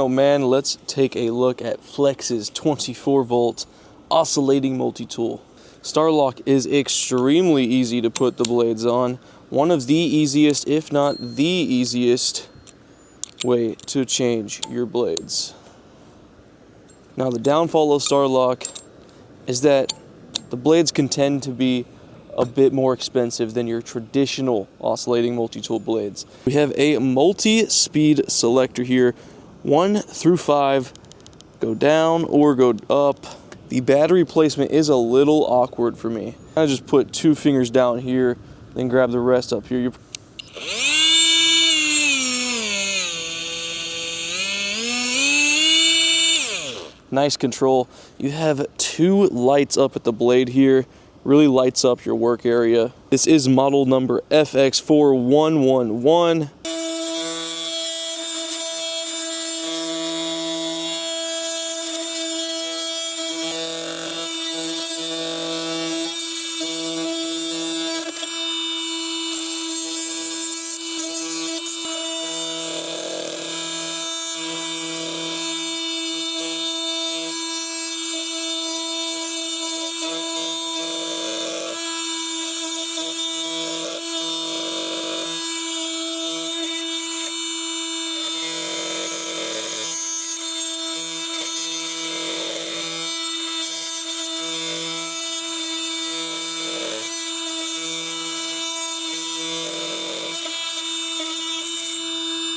Oh man, let's take a look at Flex's 24-volt oscillating multi-tool. Starlock is extremely easy to put the blades on. One of the easiest, if not the easiest, way to change your blades. Now the downfall of Starlock is that the blades can tend to be a bit more expensive than your traditional oscillating multi-tool blades. We have a multi-speed selector here. 1 through 5 go down or go up. The battery placement is a little awkward for me. I just put 2 fingers down here, then grab the rest up here. Nice control. You have 2 lights up at the blade here. Really lights up your work area. This is model number FX4111.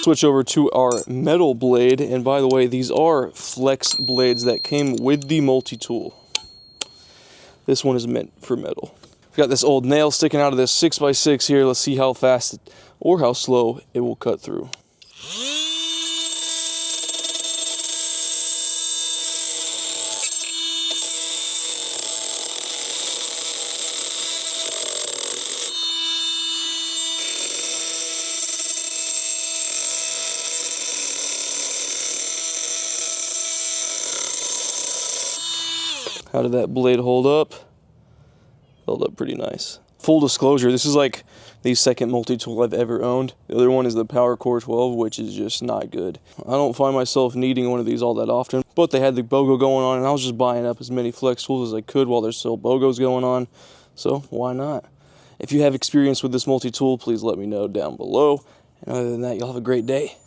Switch over to our metal blade, and by the way, these are Flex blades that came with the multi-tool. This one is meant for metal. We've got this old nail sticking out of this 6x6 here. Let's see how fast or how slow it will cut through. How did that blade hold up? Held up pretty nice. Full disclosure, this is like the second multi-tool I've ever owned. The other one is the Power Core 12, which is just not good. I don't find myself needing one of these all that often, but they had the BOGO going on, and I was just buying up as many Flex tools as I could while there's still BOGOs going on, so why not? If you have experience with this multi-tool, please let me know down below. And other than that, y'all have a great day.